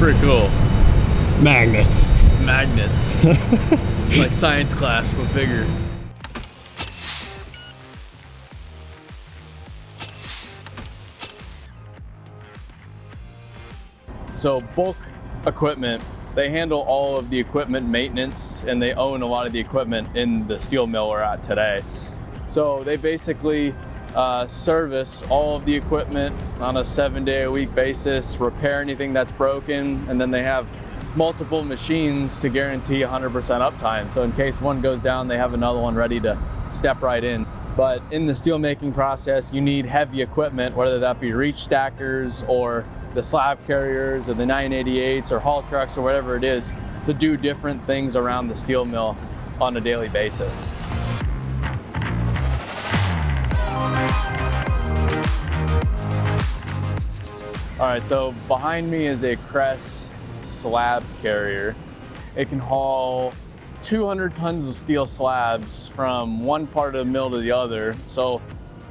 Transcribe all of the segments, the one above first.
pretty cool. Magnets. Magnets. It's like science class, but bigger. So bulk equipment, they handle all of the equipment maintenance, and they own a lot of the equipment in the steel mill we're at today. So they basically service all of the equipment on a 7-day-a-week basis, repair anything that's broken, and then they have multiple machines to guarantee 100% uptime. So in case one goes down, they have another one ready to step right in. But in the steel making process, you need heavy equipment, whether that be reach stackers or the slab carriers or the 988s or haul trucks or whatever it is, to do different things around the steel mill on a daily basis. All right, so behind me is a Kress slab carrier. It can haul 200 tons of steel slabs from one part of the mill to the other. So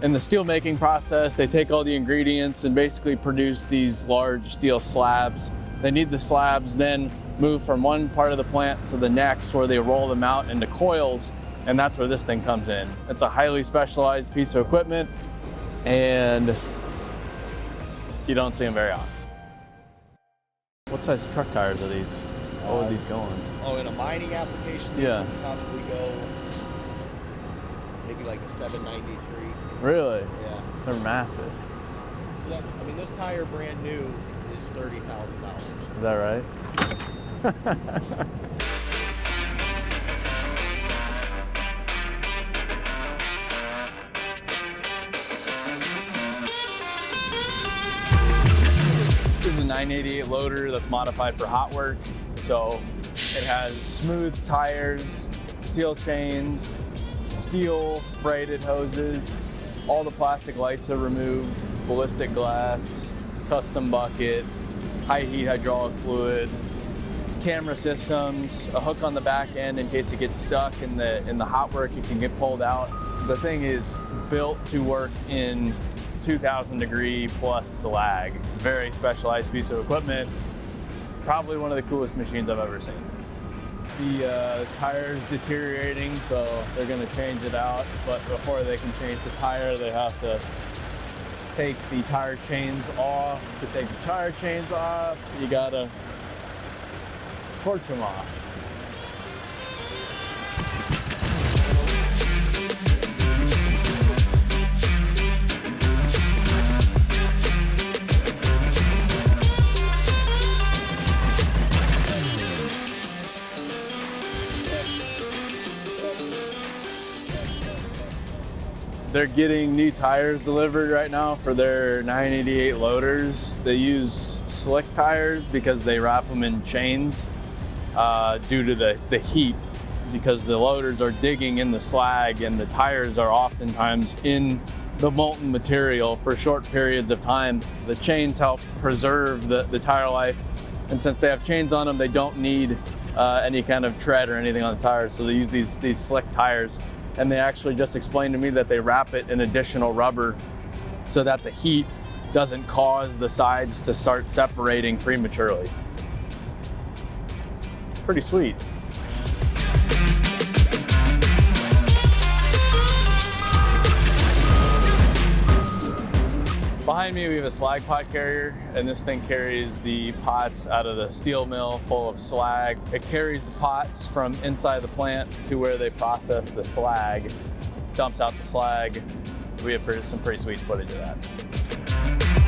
in the steel making process, they take all the ingredients and basically produce these large steel slabs. They need the slabs then move from one part of the plant to the next, where they roll them out into coils, and that's where this thing comes in. It's a highly specialized piece of equipment, and you don't see them very often. What size truck tires are these? What are these going? Oh, in a mining application, yeah, these would probably go maybe like a 793. Really? Yeah. They're massive. So that, I mean, this tire brand new is $30,000. Is that right? This is a 988 loader that's modified for hot work. So it has smooth tires, steel chains, steel braided hoses. All the plastic lights are removed, ballistic glass, custom bucket, high heat hydraulic fluid, camera systems, a hook on the back end in case it gets stuck in the hot work, it can get pulled out. The thing is built to work in 2000 degree plus slag. Very specialized piece of equipment. Probably one of the coolest machines I've ever seen. The tire's deteriorating, so they're gonna change it out. But before they can change the tire, they have to take the tire chains off. To take the tire chains off, you gotta torch them off. They're getting new tires delivered right now for their 988 loaders. They use slick tires because they wrap them in chains due to the heat, because the loaders are digging in the slag and the tires are oftentimes in the molten material for short periods of time. The chains help preserve the tire life, and since they have chains on them, they don't need any kind of tread or anything on the tires, so they use these slick tires. And they actually just explained to me that they wrap it in additional rubber so that the heat doesn't cause the sides to start separating prematurely. Pretty sweet. Behind me we have a slag pot carrier, and this thing carries the pots out of the steel mill full of slag. It carries the pots from inside the plant to where they process the slag, dumps out the slag. We have some pretty sweet footage of that.